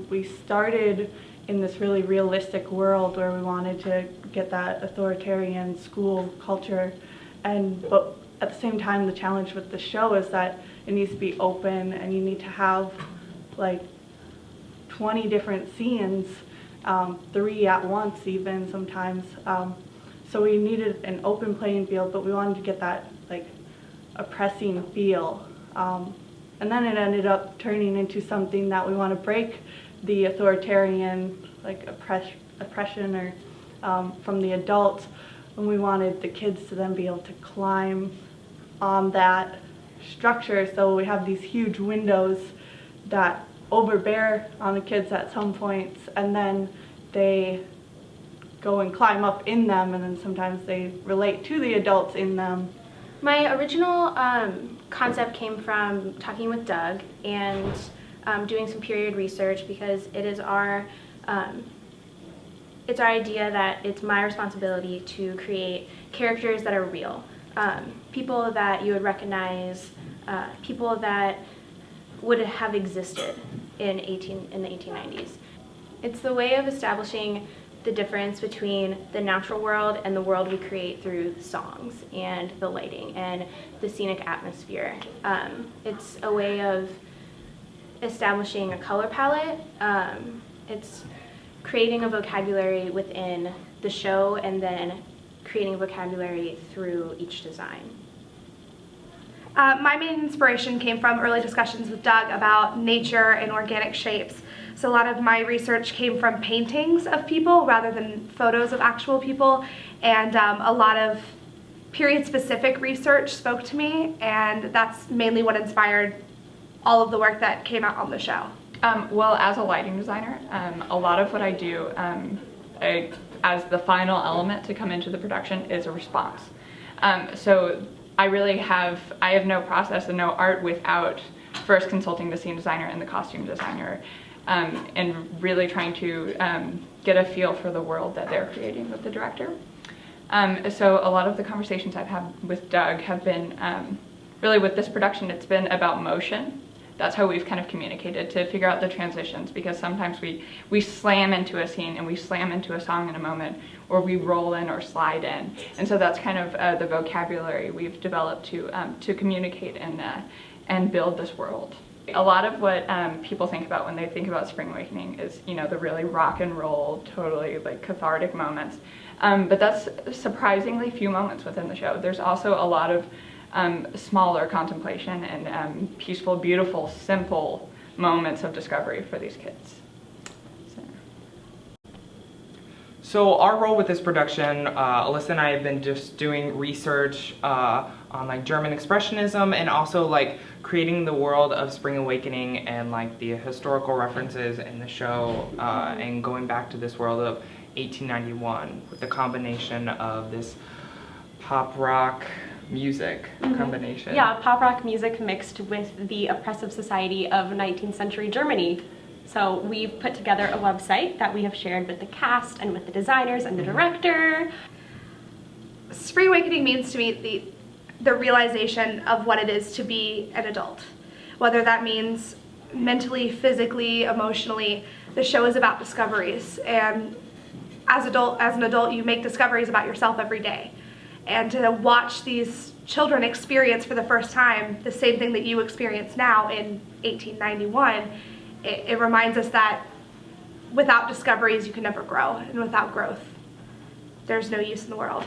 we started in this really realistic world where we wanted to get that authoritarian school culture, but at the same time the challenge with the show is that it needs to be open and you need to have like 20 different scenes, 3 at once even sometimes. So we needed an open playing field, but we wanted to get that like oppressing feel. And then it ended up turning into something that we want to break the authoritarian like oppression or from the adults, and we wanted the kids to then be able to climb on that structure. So we have these huge windows that overbear on the kids at some points, and then they go and climb up in them, and then sometimes they relate to the adults in them. My original concept came from talking with Doug and doing some period research, because it is our idea that it's my responsibility to create characters that are real, people that you would recognize, people that would have existed in the 1890s. It's the way of establishing the difference between the natural world and the world we create through the songs and the lighting and the scenic atmosphere. It's a way of establishing a color palette. It's creating a vocabulary within the show and then creating a vocabulary through each design. My main inspiration came from early discussions with Doug about nature and organic shapes. So a lot of my research came from paintings of people rather than photos of actual people, and a lot of period-specific research spoke to me, and that's mainly what inspired all of the work that came out on the show. Well, as a lighting designer, a lot of what I do as the final element to come into the production is a response. So I have no process and no art without first consulting the scene designer and the costume designer, and really trying to get a feel for the world that they're creating with the director. So a lot of the conversations I've had with Doug have been, really with this production, it's been about motion. That's how we've kind of communicated to figure out the transitions, because sometimes we slam into a scene and we slam into a song in a moment, or we roll in or slide in. And so that's kind of the vocabulary we've developed to communicate and build this world. A lot of what people think about when they think about Spring Awakening is, the really rock and roll, totally like cathartic moments. But that's surprisingly few moments within the show. There's also a lot of smaller contemplation and peaceful, beautiful, simple moments of discovery for these kids. So our role with this production, Alyssa and I have been just doing research on like German Expressionism, and also like creating the world of Spring Awakening and like the historical references in the show, and going back to this world of 1891 with the combination of this pop rock music combination. Yeah, pop rock music mixed with the oppressive society of 19th century Germany. So we've put together a website that we have shared with the cast and with the designers and the director. Spring Awakening means to me the realization of what it is to be an adult. Whether that means mentally, physically, emotionally, the show is about discoveries. And as an adult, you make discoveries about yourself every day. And to watch these children experience for the first time the same thing that you experience now in 1891, it reminds us that without discoveries you can never grow, and without growth there's no use in the world.